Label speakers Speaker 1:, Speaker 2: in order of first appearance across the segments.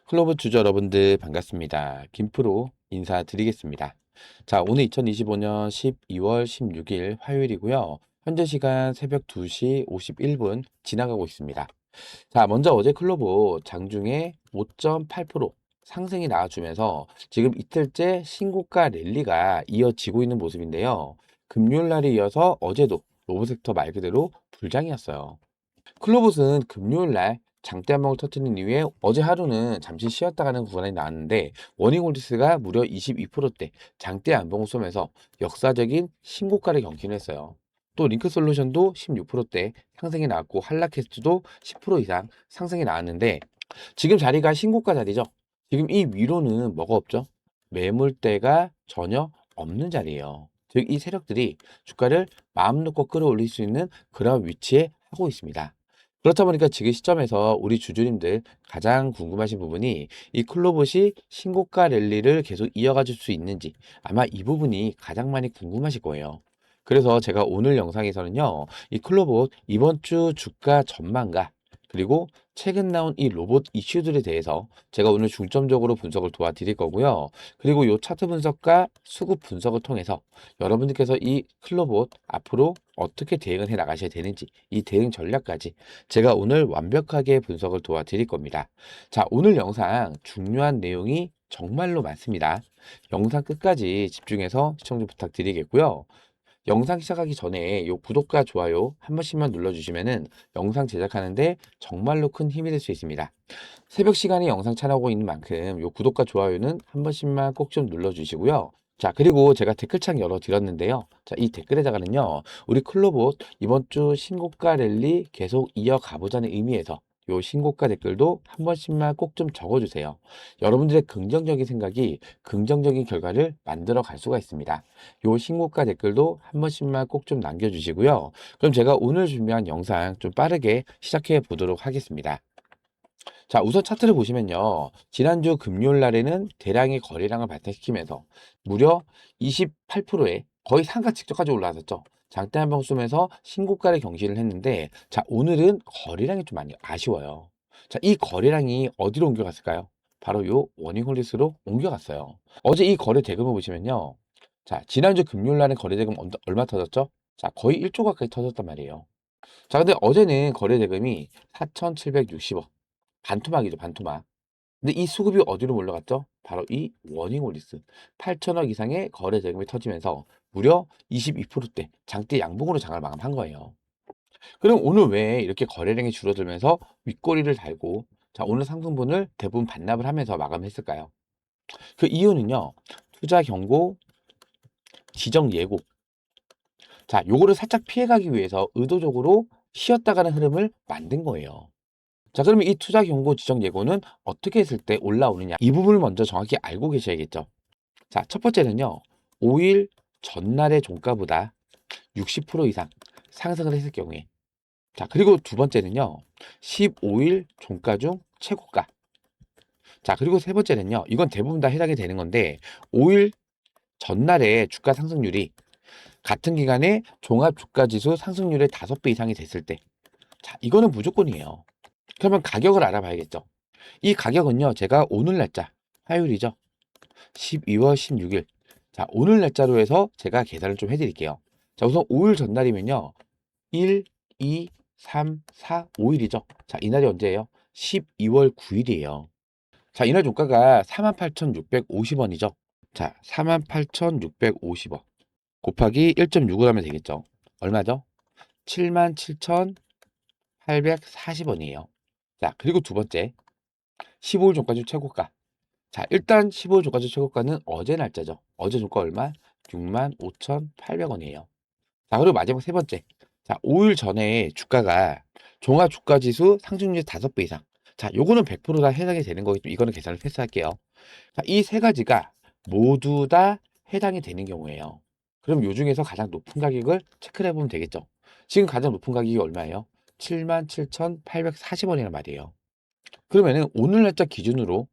Speaker 1: 클로버 주주 여러분들 반갑습니다. 김프로 인사드리겠습니다. 자, 오늘 2025년 12월 16일 화요일이고요. 현재 시간 새벽 2시 51분 지나가고 있습니다. 자, 먼저 어제 클로버 장중에 5.8% 상승이 나와주면서 지금 이틀째 신고가 랠리가 이어지고 있는 모습인데요. 금요일 날에 이어서 어제도 로보섹터 말 그대로 불장이었어요. 클로봇은 금요일 날 장대 한 방울 터트린 이후에 어제 하루는 잠시 쉬었다가는 구간이 나왔는데 워닝홀리스가 무려 22%대 장대 한 방울 쏘면서 역사적인 신고가를 경신을 했어요. 또 링크솔루션도 16%대 상승이 나왔고 한라캐스트도 10% 이상 상승이 나왔는데 지금 자리가 신고가 자리죠. 지금 이 위로는 뭐가 없죠? 매물대가 전혀 없는 자리예요. 즉 이 세력들이 주가를 마음 놓고 끌어올릴 수 있는 그런 위치에 하고 있습니다. 그렇다 보니까 지금 시점에서 우리 주주님들 가장 궁금하신 부분이 이 클로봇이 신고가 랠리를 계속 이어가 줄 수 있는지 아마 이 부분이 가장 많이 궁금하실 거예요. 그래서 제가 오늘 영상에서는요, 이 클로봇 이번 주 주가 전망과 그리고 최근 나온 이 로봇 이슈들에 대해서 제가 오늘 중점적으로 분석을 도와드릴 거고요. 그리고 이 차트 분석과 수급 분석을 통해서 여러분들께서 이 클로봇 앞으로 어떻게 대응을 해 나가셔야 되는지 이 대응 전략까지 제가 오늘 완벽하게 분석을 도와드릴 겁니다. 자, 오늘 영상 중요한 내용이 정말로 많습니다. 영상 끝까지 집중해서 시청 좀 부탁드리겠고요. 영상 시작하기 전에 요 구독과 좋아요 한 번씩만 눌러주시면은 영상 제작하는데 정말로 큰 힘이 될 수 있습니다. 새벽 시간에 영상 촬영하고 있는 만큼 요 구독과 좋아요는 한 번씩만 꼭 좀 눌러주시고요. 자, 그리고 제가 댓글창 열어드렸는데요. 자, 이 댓글에다가는요, 우리 클로봇 이번 주 신고가 랠리 계속 이어가보자는 의미에서 요 신고가 댓글도 한 번씩만 꼭 좀 적어주세요. 여러분들의 긍정적인 생각이 긍정적인 결과를 만들어 갈 수가 있습니다. 요 신고가 댓글도 한 번씩만 꼭 좀 남겨주시고요. 그럼 제가 오늘 준비한 영상 좀 빠르게 시작해 보도록 하겠습니다. 자, 우선 차트를 보시면요. 지난주 금요일 날에는 대량의 거래량을 발생시키면서 무려 28%의 거의 상가 직전까지 올라왔었죠. 장대 한 방 쏘면서 신고가를 경신을 했는데, 자, 오늘은 거래량이 좀 많이 아쉬워요. 자, 이 거래량이 어디로 옮겨갔을까요? 바로 요 워닝홀리스로 옮겨갔어요. 어제 이 거래 대금을 보시면요. 자, 지난주 금요일 날에 거래 대금 얼마 터졌죠? 자, 거의 1조 가까이 터졌단 말이에요. 자, 근데 어제는 거래 대금이 4,760억. 반토막이죠, 반토막. 근데 이 수급이 어디로 몰려갔죠? 바로 이 워닝홀리스. 8천억 이상의 거래 대금이 터지면서 무려 22%대 장대 양봉으로 장을 마감한 거예요. 그럼 오늘 왜 이렇게 거래량이 줄어들면서 윗꼬리를 달고 자, 오늘 상승분을 대부분 반납을 하면서 마감했을까요? 그 이유는요. 투자 경고, 지정 예고. 자, 요거를 살짝 피해가기 위해서 의도적으로 쉬었다 가는 흐름을 만든 거예요. 자, 그러면 이 투자 경고 지정 예고는 어떻게 했을 때 올라오느냐? 이 부분을 먼저 정확히 알고 계셔야겠죠. 자, 첫 번째는요. 5일 전날의 종가보다 60% 이상 상승을 했을 경우에. 자, 그리고 두 번째는요. 15일 종가 중 최고가. 자, 그리고 세 번째는요. 이건 대부분 다 해당이 되는 건데 5일 전날의 주가 상승률이 같은 기간에 종합 주가 지수 상승률의 5배 이상이 됐을 때. 자, 이거는 무조건이에요. 그러면 가격을 알아봐야겠죠. 이 가격은요, 제가 오늘 날짜, 화요일이죠. 12월 16일. 자, 오늘 날짜로 해서 제가 계산을 좀 해드릴게요. 자, 우선 5일 전날이면요. 1, 2, 3, 4, 5일이죠. 자, 이날이 언제예요? 12월 9일이에요. 자, 이날 종가가 48,650원이죠. 자, 48,650원. 곱하기 1.6을 하면 되겠죠. 얼마죠? 77,840원이에요. 자, 그리고 두 번째. 15일 종가 중 최고가. 자, 일단 15일 종가주 최고가는 어제 날짜죠. 어제 종가 얼마? 65,800원이에요. 자, 그리고 마지막 세 번째. 자, 5일 전에 주가가 종합 주가 지수 상승률 5배 이상. 자, 요거는 100%다 해당이 되는 거기 때문에 이거는 계산을 패스할게요. 자, 이 세 가지가 모두 다 해당이 되는 경우에요. 그럼 요 중에서 가장 높은 가격을 체크를 해보면 되겠죠. 지금 가장 높은 가격이 얼마예요? 77,840원이란 말이에요. 그러면은 오늘 날짜 기준으로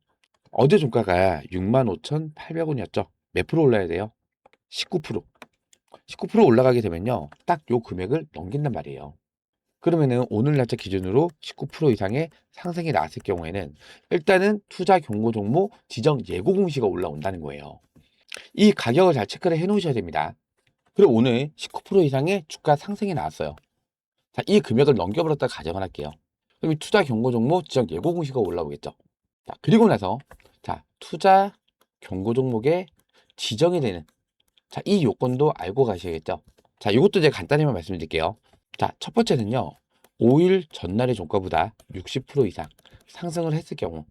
Speaker 1: 어제 종가가 65,800원이었죠. 몇 프로 올라야 돼요? 19%. 19% 올라가게 되면요. 딱 요 금액을 넘긴단 말이에요. 그러면은 오늘 날짜 기준으로 19% 이상의 상승이 나왔을 경우에는 일단은 투자 경고 종목 지정 예고 공시가 올라온다는 거예요. 이 가격을 잘 체크를 해 놓으셔야 됩니다. 그리고 오늘 19% 이상의 주가 상승이 나왔어요. 자, 이 금액을 넘겨버렸다 가정을 할게요. 그럼 이 투자 경고 종목 지정 예고 공시가 올라오겠죠. 자, 그리고 나서 자, 투자 경고 종목에 지정이 되는 자, 이 요건도 알고 가셔야겠죠. 자, 이것도 제가 간단히만 말씀드릴게요. 자, 첫 번째는요. 5일 전날의 종가보다 60% 이상 상승을 했을 경우.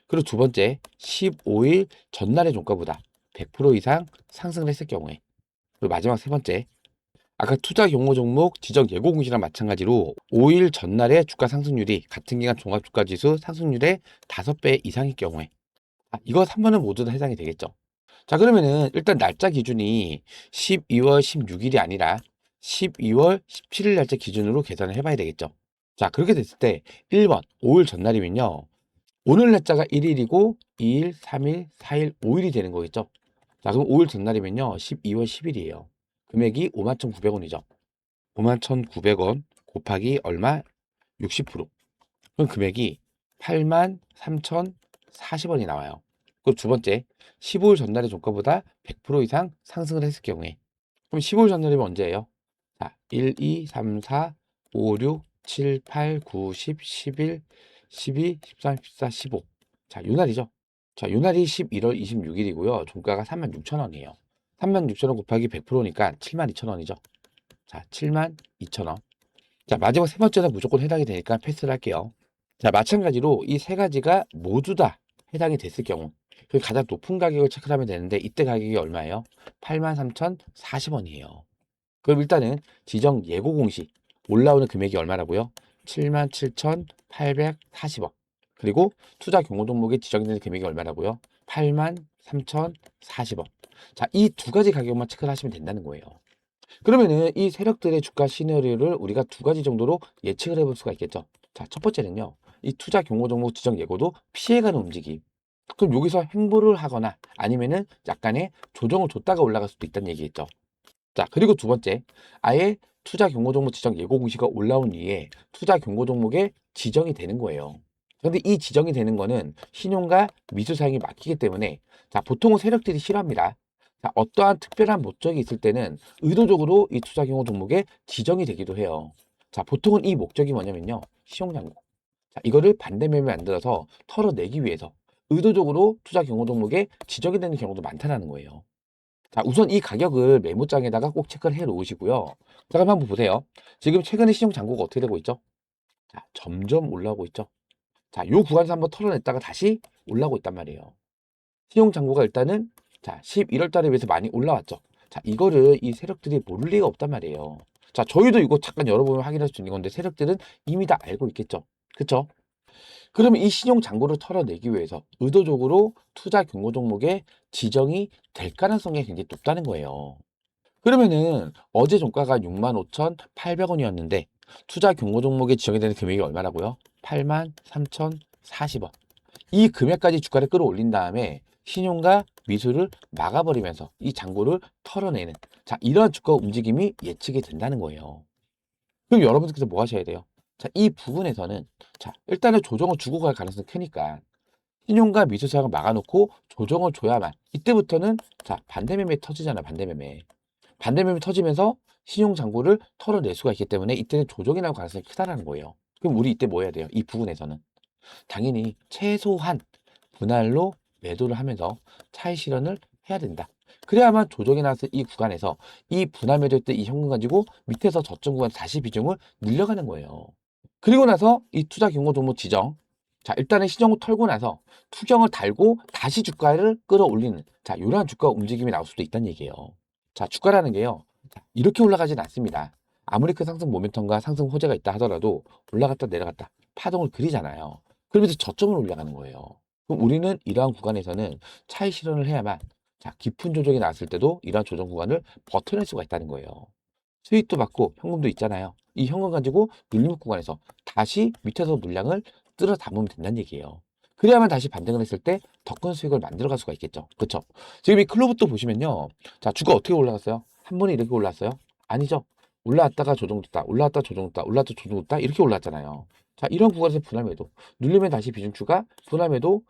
Speaker 1: 그리고 두 번째, 15일 전날의 종가보다 100% 이상 상승을 했을 경우에. 그리고 마지막 세 번째, 아까 투자 경고 종목 지정 예고 공시랑 마찬가지로 5일 전날의 주가 상승률이 같은 기간 종합 주가 지수 상승률의 5배 이상일 경우에. 이거 3번은 모두 다 해당이 되겠죠. 자, 그러면은 일단 날짜 기준이 12월 16일이 아니라 12월 17일 날짜 기준으로 계산을 해봐야 되겠죠. 자, 그렇게 됐을 때 1번 5일 전날이면요. 오늘 날짜가 1일이고 2일, 3일, 4일, 5일이 되는 거겠죠. 자, 그럼 5일 전날이면요. 12월 10일이에요. 금액이 51,900원이죠. 51,900원 곱하기 얼마? 60%. 그럼 금액이 83,040원이 나와요. 그리고 두 번째, 15일 전날의 종가보다 100% 이상 상승을 했을 경우에. 그럼 15일 전날이면 언제예요? 자, 1, 2, 3, 4, 5, 6, 7, 8, 9, 10, 11, 12, 13, 14, 15. 자, 요 날이죠. 자, 요 날이 11월 26일이고요. 종가가 36,000원이에요. 36,000원 곱하기 100%니까 72,000원이죠. 자, 72,000원. 자, 마지막 세 번째는 무조건 해당이 되니까 패스를 할게요. 자, 마찬가지로 이 세 가지가 모두 다 해당이 됐을 경우 그 가장 높은 가격을 체크하면 되는데 이때 가격이 얼마예요? 83,040원이에요. 그럼 일단은 지정 예고 공시 올라오는 금액이 얼마라고요? 77,840원. 그리고 투자 경고 종목에 지정되는 금액이 얼마라고요? 83,040원. 자, 이 두 가지 가격만 체크를 하시면 된다는 거예요. 그러면은 이 세력들의 주가 시나리오를 우리가 두 가지 정도로 예측을 해볼 수가 있겠죠. 자, 첫 번째는요. 이 투자 경고 종목 지정 예고도 피해가는 움직임. 그럼 여기서 행보를 하거나 아니면은 약간의 조정을 줬다가 올라갈 수도 있다는 얘기겠죠. 자, 그리고 두 번째, 아예 투자 경고 종목 지정 예고 공시가 올라온 뒤에 투자 경고 종목에 지정이 되는 거예요. 그런데 이 지정이 되는 거는 신용과 미수 사용이 막히기 때문에 자, 보통은 세력들이 싫어합니다. 자, 어떠한 특별한 목적이 있을 때는 의도적으로 이 투자 경고 종목에 지정이 되기도 해요. 자, 보통은 이 목적이 뭐냐면요. 시용장고. 자, 이거를 반대매매 만들어서 털어내기 위해서 의도적으로 투자 경고 종목에 지정이 되는 경우도 많다는 거예요. 자, 우선 이 가격을 메모장에다가 꼭 체크를 해 놓으시고요. 자, 그럼 한번 보세요. 지금 최근에 시용 잔고가 어떻게 되고 있죠? 자, 점점 올라오고 있죠. 자, 요 구간에서 한번 털어냈다가 다시 올라오고 있단 말이에요. 시용 잔고가 일단은 자, 11월 달에 비해서 많이 올라왔죠. 자, 이거를 이 세력들이 모를 리가 없단 말이에요. 자, 저희도 이거 잠깐 열어보면 확인할 수 있는 건데 세력들은 이미 다 알고 있겠죠. 그쵸? 그러면 이 신용 잔고를 털어내기 위해서 의도적으로 투자 경고 종목에 지정이 될 가능성이 굉장히 높다는 거예요. 그러면은 어제 종가가 65,800원이었는데 투자 경고 종목에 지정이 되는 금액이 얼마라고요? 83,040원. 이 금액까지 주가를 끌어올린 다음에 신용과 미수를 막아버리면서 이 잔고를 털어내는 자, 이러한 주가 움직임이 예측이 된다는 거예요. 그럼 여러분들께서 뭐 하셔야 돼요? 자, 이 부분에서는 자, 일단은 조정을 주고 갈 가능성이 크니까 신용과 미수 사용을 막아놓고 조정을 줘야만 이때부터는 자, 반대매매 터지잖아, 반대매매. 반대매매 터지면서 신용 잔고를 털어낼 수가 있기 때문에 이때는 조정이 나올 가능성이 크다라는 거예요. 그럼 우리 이때 뭐 해야 돼요? 이 부분에서는 당연히 최소한 분할로 매도를 하면서 차익 실현을 해야 된다. 그래야만 조정이 나서 이 구간에서 이 분할 매도할 때 이 현금 가지고 밑에서 저점 구간 다시 비중을 늘려가는 거예요. 그리고 나서 이 투자 경고 종목 지정. 자, 일단은 시정을 털고 나서 투경을 달고 다시 주가를 끌어올리는 자, 이러한 주가 움직임이 나올 수도 있다는 얘기예요. 자, 주가라는 게요. 자, 이렇게 올라가진 않습니다. 아무리 그 상승 모멘텀과 상승 호재가 있다 하더라도 올라갔다 내려갔다 파동을 그리잖아요. 그러면서 저점을 올라가는 거예요. 그럼 우리는 이러한 구간에서는 차익 실현을 해야만 자, 깊은 조정이 나왔을 때도 이러한 조정 구간을 버텨낼 수가 있다는 거예요. 수익도 받고 현금도 있잖아요. 이 현금 가지고 눌림 구간에서 다시 밑에서 물량을 쓸어 담으면 된다는 얘기예요. 그래야만 다시 반등을 했을 때 더 큰 수익을 만들어갈 수가 있겠죠. 그렇죠? 지금 이 클로브도 보시면요. 자, 주가 어떻게 올라갔어요? 한 번에 이렇게 올랐어요? 아니죠. 올라왔다가 조정됐다, 올라왔다 조정됐다, 올라왔다 조정됐다 이렇게 올랐잖아요. 자, 이런 구간에서 분할매도 누르면 다시 비중 추가, 분할매도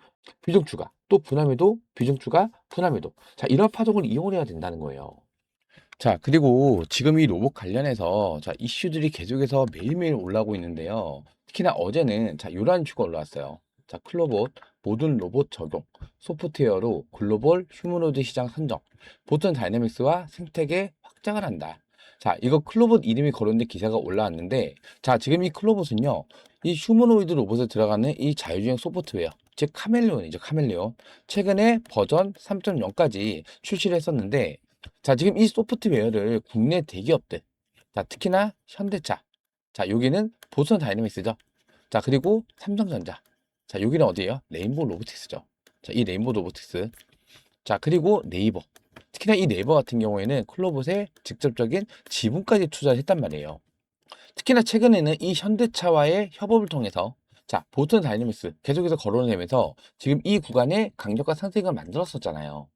Speaker 1: 비중 추가, 또 분할매도 비중 추가, 분할매도. 자, 이런 파동을 이용을 해야 된다는 거예요. 자, 그리고 지금 이 로봇 관련해서 자, 이슈들이 계속해서 매일매일 올라오고 있는데요. 특히나 어제는 자, 요런 이슈가 올라왔어요. 자, 클로봇 모든 로봇 적용, 소프트웨어로 글로벌 휴머노이드 시장 선정, 보튼 다이내믹스와 생태계 확장을 한다. 자, 이거 클로봇 이름이 거론된 기사가 올라왔는데, 자, 지금 이 클로봇은요, 이 휴머노이드 로봇에 들어가는 이 자율주행 소프트웨어, 즉 카멜레온이죠, 카멜레온. 최근에 버전 3.0까지 출시를 했었는데, 자, 지금 이 소프트웨어를 국내 대기업들, 자, 특히나 현대차, 자, 여기는 보선 다이내믹스죠. 자, 그리고 삼성전자, 자, 여기는 어디예요? 레인보우 로보틱스죠. 자, 이 레인보우 로보틱스, 자, 그리고 네이버. 특히나 이 네이버 같은 경우에는 클로봇에 직접적인 지분까지 투자를 했단 말이에요. 특히나 최근에는 이 현대차와의 협업을 통해서 자, 보튼 다이내믹스 계속해서 거론을 하면서 지금 이 구간에 강력한 상승을 만들었었잖아요.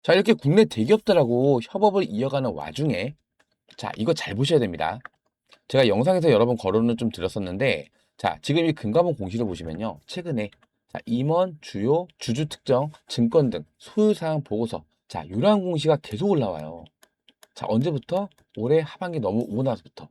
Speaker 1: 자, 이렇게 국내 대기업들하고 협업을 이어가는 와중에 자, 이거 잘 보셔야 됩니다. 제가 영상에서 여러 번 거론을 좀 드렸었는데 자, 지금 이 금감원 공시를 보시면요. 최근에 자, 임원, 주요, 주주 특정, 증권 등 소유사항 보고서 자, 이러한 공시가 계속 올라와요. 자, 언제부터? 올해 하반기 넘어오고 나서부터.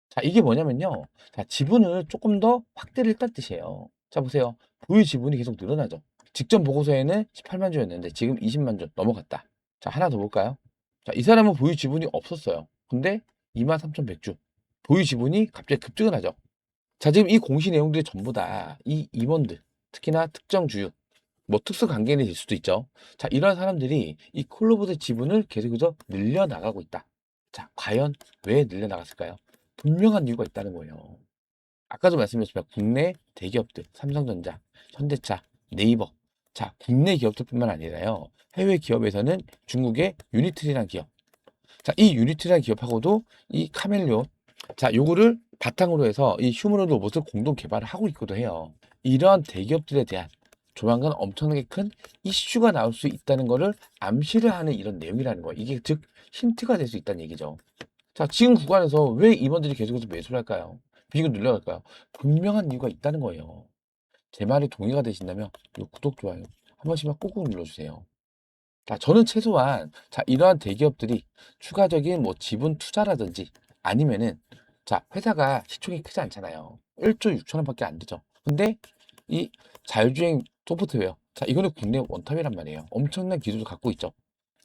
Speaker 1: 자, 이게 뭐냐면요. 자, 지분을 조금 더 확대를 했다는 뜻이에요. 자, 보세요. 보유 지분이 계속 늘어나죠. 직전 보고서에는 18만 주였는데 지금 20만 주 넘어갔다. 자, 하나 더 볼까요? 자, 이 사람은 보유 지분이 없었어요. 근데 23,100주. 보유 지분이 갑자기 급증을 하죠. 자, 지금 이 공시 내용들이 전부 다 이 임원들, 특히나 특정 주유, 뭐 특수 관계인이 될 수도 있죠. 자, 이러한 사람들이 이 콜로봇의 지분을 계속해서 늘려나가고 있다. 자, 과연 왜 늘려나갔을까요? 분명한 이유가 있다는 거예요. 아까도 말씀드렸지만 국내 대기업들, 삼성전자, 현대차, 네이버. 자, 국내 기업들뿐만 아니라요. 해외 기업에서는 중국의 유니트리라는 기업. 자, 이 유니트리라는 기업하고도 이 카멜레온. 자, 요거를 바탕으로 해서 이 휴머노id 로봇을 공동 개발을 하고 있기도 해요. 이러한 대기업들에 대한 조만간 엄청나게 큰 이슈가 나올 수 있다는 거를 암시를 하는 이런 내용이라는 거예요. 이게 즉 힌트가 될 수 있다는 얘기죠. 자, 지금 구간에서 왜 임원들이 계속해서 매수를 할까요? 비중을 늘려갈까요? 분명한 이유가 있다는 거예요. 제 말에 동의가 되신다면 이 구독, 좋아요 한 번씩만 꾹꾹 눌러주세요. 자, 저는 최소한 자, 이러한 대기업들이 추가적인 뭐 지분 투자라든지 아니면은 자, 회사가 시총이 크지 않잖아요. 1조 6천원밖에 안 되죠. 근데 이 자율주행 소프트웨어, 자, 이거는 국내 원탑이란 말이에요. 엄청난 기술을 갖고 있죠.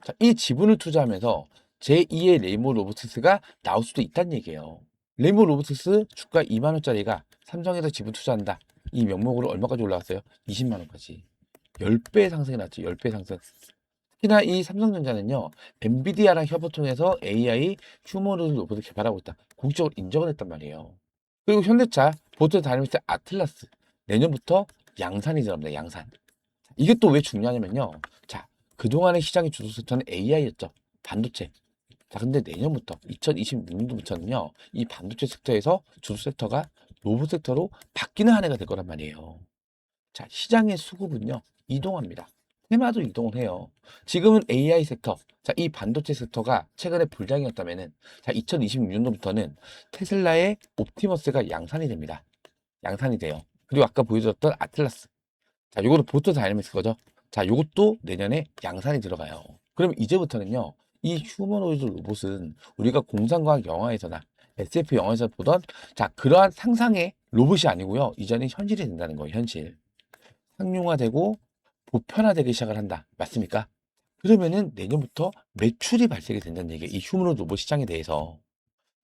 Speaker 1: 자, 이 지분을 투자하면서 제2의 레인보우 로보틱스가 나올 수도 있다는 얘기예요. 레인보우 로보틱스 주가 2만 원짜리가 삼성에서 지분 투자한다. 이 명목으로 얼마까지 올라왔어요? 20만 원까지. 10배 상승이 났죠. 10배 상승. 특히나 이 삼성전자는요, 엔비디아랑 협업 통해서 AI 휴머노이드 로봇을 개발하고 있다. 공식적으로 인정을 했단 말이에요. 그리고 현대차, 보트 다이내믹스 아틀라스, 내년부터 양산이 들어갑니다. 양산. 이게 또 왜 중요하냐면요. 자, 그동안의 시장의 주도 섹터는 AI였죠. 반도체. 자, 근데 내년부터, 2026년도부터는요, 이 반도체 섹터에서 주도 섹터가 로봇 섹터로 바뀌는 한 해가 될 거란 말이에요. 자, 시장의 수급은요, 이동합니다. 테마도 이동을 해요. 지금은 AI 섹터, 자, 이 반도체 섹터가 최근에 불장이었다면은, 자, 2026년도부터는 테슬라의 옵티머스가 양산이 됩니다. 양산이 돼요. 그리고 아까 보여드렸던 아틀라스. 자, 요거는 보트 다이내믹스 거죠. 자, 요것도 내년에 양산이 들어가요. 그럼 이제부터는요, 이 휴머노이드 로봇은 우리가 공상과학 영화에서나 SF 영화에서 보던 자, 그러한 상상의 로봇이 아니고요. 이제는 현실이 된다는 거예요, 현실. 상용화되고 보편화되기 시작을 한다. 맞습니까? 그러면은 내년부터 매출이 발생이 된다는 얘기예요. 이 휴머노이드 로봇 시장에 대해서.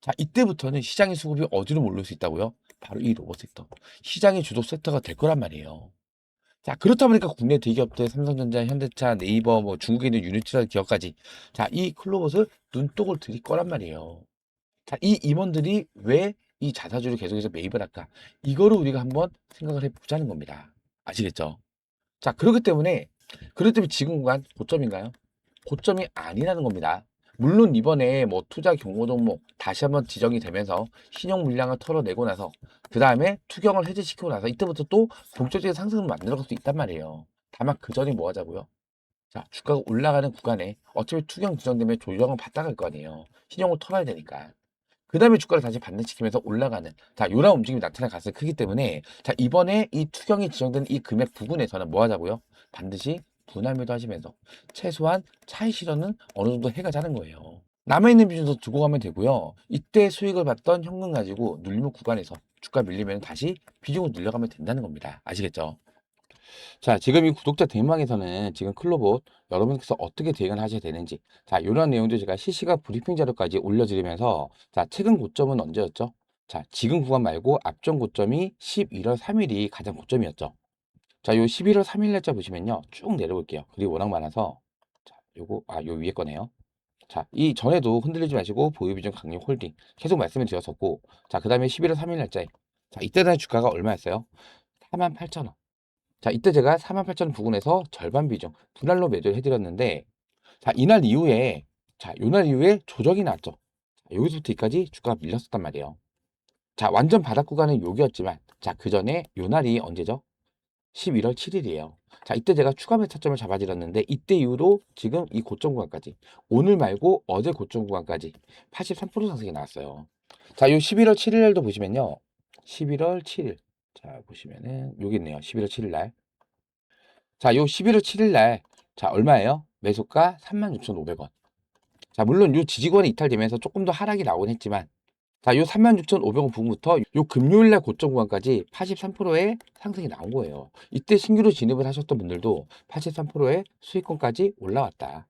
Speaker 1: 자, 이때부터는 시장의 수급이 어디로 몰릴 수 있다고요? 바로 이 로봇 섹터. 시장의 주도 섹터가 될 거란 말이에요. 자, 그렇다 보니까 국내 대기업들 삼성전자, 현대차, 네이버, 뭐 중국에 있는 유니트라 기업까지 자, 이 클로봇을 눈독을 들일 거란 말이에요. 자, 이 임원들이 왜 이 자사주를 계속해서 매입을 할까? 이거를 우리가 한번 생각을 해보자는 겁니다. 아시겠죠? 자, 그렇기 때문에 지금 구간 고점인가요? 고점이 아니라는 겁니다. 물론 이번에 뭐 투자 경고 종목 다시 한번 지정이 되면서 신용 물량을 털어내고 나서 그 다음에 투경을 해제시키고 나서 이때부터 또 본격적인 상승을 만들어갈 수 있단 말이에요. 다만 그 전에 뭐 하자고요? 자, 주가가 올라가는 구간에 어차피 투경 지정되면 조정을 받아갈 거 아니에요. 신용을 털어야 되니까. 그 다음에 주가를 다시 반등시키면서 올라가는, 자, 요런 움직임이 나타날 가능성이 크기 때문에, 자, 이번에 이 투경이 지정된 이 금액 부분에서는 뭐 하자고요? 반드시 분할 매도하시면서 최소한 차익 실현은 어느 정도 해가자는 거예요. 남아있는 비중도 두고 가면 되고요. 이때 수익을 봤던 현금 가지고 눌림 구간에서 주가 밀리면 다시 비중을 늘려가면 된다는 겁니다. 아시겠죠? 자, 지금 이 구독자 대망에서는 지금 클로봇 여러분께서 어떻게 대응을 하셔야 되는지, 자, 이런 내용도 제가 실시간 브리핑 자료까지 올려드리면서, 자, 최근 고점은 언제였죠? 자, 지금 구간 말고 앞전 고점이 11월 3일이 가장 고점이었죠. 자, 요 11월 3일 날짜 보시면요, 쭉 내려볼게요. 글이 워낙 많아서, 자, 요 위에 거네요. 자, 이 전에도 흔들리지 마시고 보유 비중 강력 홀딩 계속 말씀을 드렸었고, 자, 그 다음에 11월 3일 날짜에, 자, 이때 당 주가가 얼마였어요? 48,000원. 자, 이때 제가 48,000원 부근에서 절반 비중 분할로 매도를 해드렸는데, 자, 이날 이후에, 자, 요날 이후에 조정이 나왔죠. 자, 여기서부터 여기까지 주가가 밀렸었단 말이에요. 자, 완전 바닥 구간은 여기였지만, 자, 그 전에 요날이 언제죠? 11월 7일이에요. 자, 이때 제가 추가 매타점을 잡아드렸는데, 이때 이후로 지금 이 고점 구간까지, 오늘 말고 어제 고점 구간까지 83% 상승이 나왔어요. 자, 요 11월 7일 날도 보시면요. 11월 7일. 자, 보시면은 여기 있네요. 11월 7일 날. 자, 요 11월 7일 날, 자, 얼마예요? 매수가 36,500원. 자, 물론 요 지지권이 이탈되면서 조금 더 하락이 나오긴 했지만, 자, 요 36,500원 부분부터 요 금요일 날 고점 구간까지 83%의 상승이 나온 거예요. 이때 신규로 진입을 하셨던 분들도 83%의 수익권까지 올라왔다.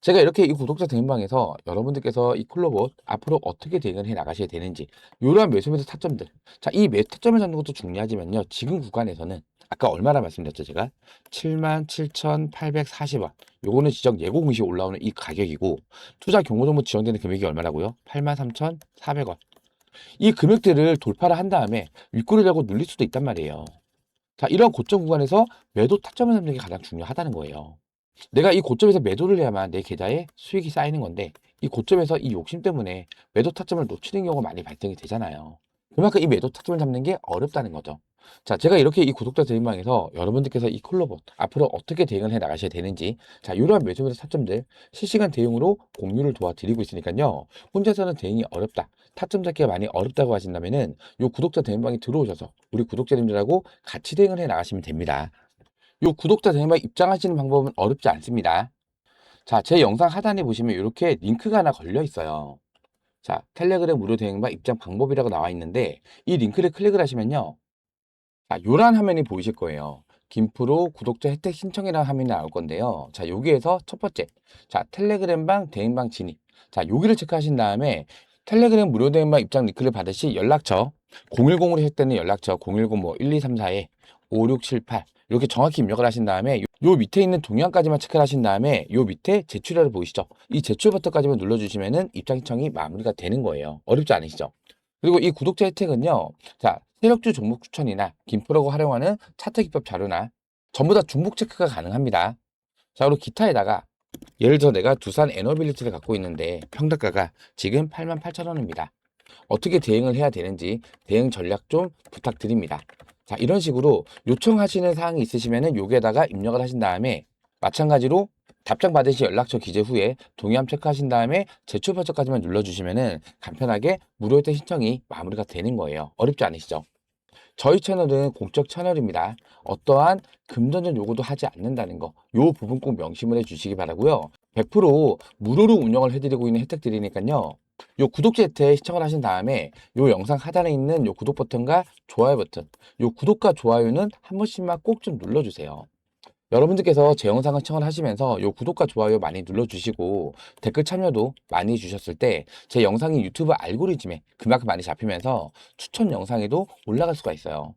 Speaker 1: 제가 이렇게 이 구독자 대행방에서 여러분들께서 이 콜로봇 앞으로 어떻게 대응을 해 나가셔야 되는지, 이러한 매수 매수 타점들, 자, 이 매수 타점을 잡는 것도 중요하지만요, 지금 구간에서는 아까 얼마나 말씀드렸죠? 제가 77,840원, 요거는 지정 예고 공시 올라오는 이 가격이고, 투자 경고 정보 지정되는 금액이 얼마라고요? 83,400원. 이 금액들을 돌파를 한 다음에 윗꼬리라고 눌릴 수도 있단 말이에요. 자, 이런 고점 구간에서 매도 타점을 잡는 게 가장 중요하다는 거예요. 내가 이 고점에서 매도를 해야만 내 계좌에 수익이 쌓이는 건데, 이 고점에서 이 욕심 때문에 매도 타점을 놓치는 경우가 많이 발생이 되잖아요. 그만큼 이 매도 타점을 잡는 게 어렵다는 거죠. 자, 제가 이렇게 이 구독자 대행방에서 여러분들께서 이 콜로봇 앞으로 어떻게 대응을 해 나가셔야 되는지, 자, 이러한 매수 매도 타점들 실시간 대응으로 공유를 도와드리고 있으니까요. 혼자서는 대응이 어렵다, 타점 잡기가 많이 어렵다고 하신다면은 요 구독자 대행방에 들어오셔서 우리 구독자님들하고 같이 대응을 해 나가시면 됩니다. 요 구독자 대행방 입장하시는 방법은 어렵지 않습니다. 자, 제 영상 하단에 보시면 이렇게 링크가 하나 걸려 있어요. 자, 텔레그램 무료 대행방 입장 방법이라고 나와 있는데, 이 링크를 클릭을 하시면요, 자, 요런 화면이 보이실 거예요. 김프로 구독자 혜택 신청이라는 화면이 나올 건데요. 자, 여기에서 첫 번째, 자, 텔레그램방 대행방 진입. 자, 여기를 체크하신 다음에 텔레그램 무료 대행방 입장 링크를 받으실 연락처 010으로 시작되는 연락처 010-1234에 5678 이렇게 정확히 입력을 하신 다음에 요 밑에 있는 동영상까지만 체크를 하신 다음에 요 밑에 제출하를 보이시죠? 이 제출 버튼까지만 눌러주시면은 입장 신청이 마무리가 되는 거예요. 어렵지 않으시죠? 그리고 이 구독자 혜택은요, 자, 세력주 종목 추천이나 김프로가 활용하는 차트 기법 자료나 전부 다 중복 체크가 가능합니다. 자, 그리고 기타에다가 예를 들어 내가 두산 에너빌리티를 갖고 있는데 평단가가 지금 88,000원입니다. 어떻게 대응을 해야 되는지 대응 전략 좀 부탁드립니다. 자, 이런 식으로 요청하시는 사항이 있으시면은 여기에다가 입력을 하신 다음에 마찬가지로 답장 받으신 연락처 기재 후에 동의함 체크하신 다음에 제출 버튼까지만 눌러주시면은 간편하게 무료 혜택 신청이 마무리가 되는 거예요. 어렵지 않으시죠? 저희 채널은 공적 채널입니다. 어떠한 금전적 요구도 하지 않는다는 거, 요 부분 꼭 명심을 해주시기 바라고요. 100% 무료로 운영을 해드리고 있는 혜택들이니까요. 요 구독자 혜택 시청을 하신 다음에 요 영상 하단에 있는 요 구독 버튼과 좋아요 버튼, 요 구독과 좋아요는 한 번씩만 꼭 좀 눌러주세요. 여러분들께서 제 영상을 시청을 하시면서 요 구독과 좋아요 많이 눌러주시고 댓글 참여도 많이 해주셨을 때 제 영상이 유튜브 알고리즘에 그만큼 많이 잡히면서 추천 영상에도 올라갈 수가 있어요.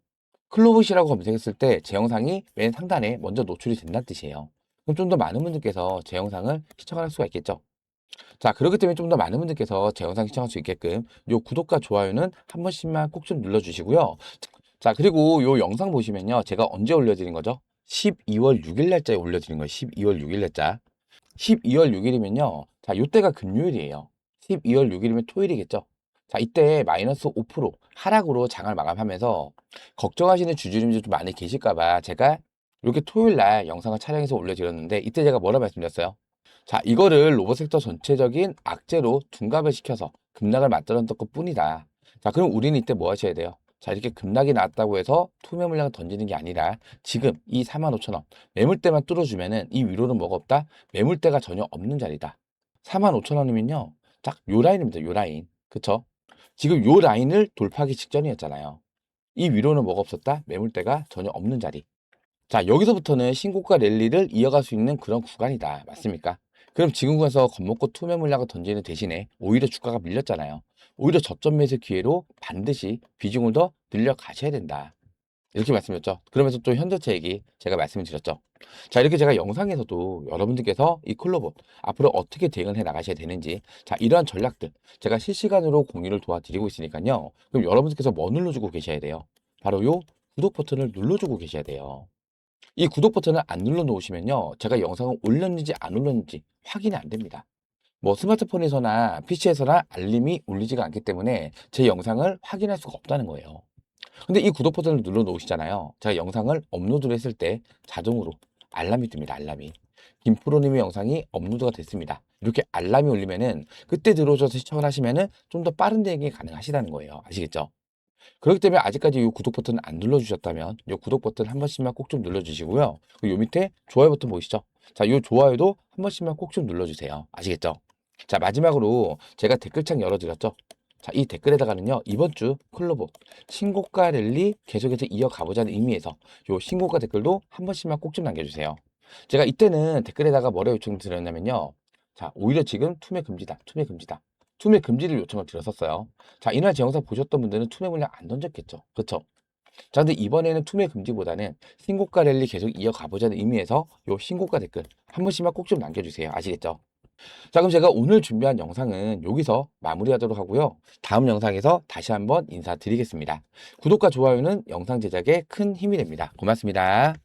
Speaker 1: 클로봇이라고 검색했을 때 제 영상이 맨 상단에 먼저 노출이 된다는 뜻이에요. 그럼 좀 더 많은 분들께서 제 영상을 시청할 수가 있겠죠. 자, 그렇기 때문에 좀 더 많은 분들께서 제 영상 시청할 수 있게끔 요 구독과 좋아요는 한 번씩만 꼭 좀 눌러주시고요. 자, 그리고 요 영상 보시면요, 제가 언제 올려드린 거죠? 12월 6일 날짜에 올려드린 거예요. 12월 6일 날짜. 12월 6일이면요. 자, 요때가 금요일이에요. 12월 6일이면 토요일이겠죠. 자, 이때 마이너스 5% 하락으로 장을 마감하면서 걱정하시는 주주님들 좀 많이 계실까봐 제가 이렇게 토요일 날 영상을 촬영해서 올려드렸는데, 이때 제가 뭐라 말씀드렸어요? 자, 이거를 로봇 섹터 전체적인 악재로 둔갑을 시켜서 급락을 만들었던 것뿐이다. 자, 그럼 우리는 이때 뭐 하셔야 돼요? 자, 이렇게 급락이 나왔다고 해서 투매 물량을 던지는 게 아니라 지금 이 45,000원 매물대만 뚫어주면은 이 위로는 뭐가 없다? 매물대가 전혀 없는 자리다. 45,000원이면요. 딱 요 라인입니다. 요 라인. 그쵸? 지금 요 라인을 돌파하기 직전이었잖아요. 이 위로는 뭐가 없었다? 매물대가 전혀 없는 자리. 자, 여기서부터는 신고가 랠리를 이어갈 수 있는 그런 구간이다. 맞습니까? 그럼 지금 가서 겁먹고 투매 물량을 던지는 대신에 오히려 주가가 밀렸잖아요. 오히려 저점 매수 기회로 반드시 비중을 더 늘려 가셔야 된다. 이렇게 말씀드렸죠. 그러면서 또 현저차 얘기 제가 말씀을 드렸죠. 자, 이렇게 제가 영상에서도 여러분들께서 이 클로버 앞으로 어떻게 대응을 해 나가셔야 되는지, 자, 이러한 전략들 제가 실시간으로 공유를 도와드리고 있으니까요. 그럼 여러분들께서 뭐 눌러주고 계셔야 돼요? 바로 요 구독 버튼을 눌러주고 계셔야 돼요. 이 구독 버튼을 안 눌러 놓으시면요, 제가 영상을 올렸는지 안 올렸는지 확인이 안 됩니다. 뭐 스마트폰에서나 PC에서나 알림이 울리지가 않기 때문에 제 영상을 확인할 수가 없다는 거예요. 근데 이 구독 버튼을 눌러 놓으시잖아요. 제가 영상을 업로드를 했을 때 자동으로 알람이 뜹니다. 알람이. 김프로님의 영상이 업로드가 됐습니다. 이렇게 알람이 울리면은 그때 들어오셔서 시청을 하시면은 좀 더 빠른 대응이 가능하시다는 거예요. 아시겠죠? 그렇기 때문에 아직까지 이 구독 버튼 안 눌러주셨다면 이 구독 버튼 한 번씩만 꼭 좀 눌러주시고요. 그리고 요 밑에 좋아요 버튼 보이시죠? 자, 이 좋아요도 한 번씩만 꼭 좀 눌러주세요. 아시겠죠? 자, 마지막으로 제가 댓글창 열어드렸죠? 자, 이 댓글에다가는요, 이번 주 클로버 신고가 랠리 계속해서 이어가보자는 의미에서 요 신고가 댓글도 한 번씩만 꼭 좀 남겨주세요. 제가 이때는 댓글에다가 뭐라 요청드렸냐면요. 자, 오히려 지금 투매 금지다. 투매 금지다. 투매 금지를 요청을 드렸었어요. 자, 이날 제 영상 보셨던 분들은 투매 물량 안 던졌겠죠. 그렇죠? 자, 근데 이번에는 투매 금지보다는 신고가 랠리 계속 이어가보자는 의미에서 요 신고가 댓글 한 번씩만 꼭 좀 남겨주세요. 아시겠죠? 자, 그럼 제가 오늘 준비한 영상은 여기서 마무리하도록 하고요. 다음 영상에서 다시 한번 인사드리겠습니다. 구독과 좋아요는 영상 제작에 큰 힘이 됩니다. 고맙습니다.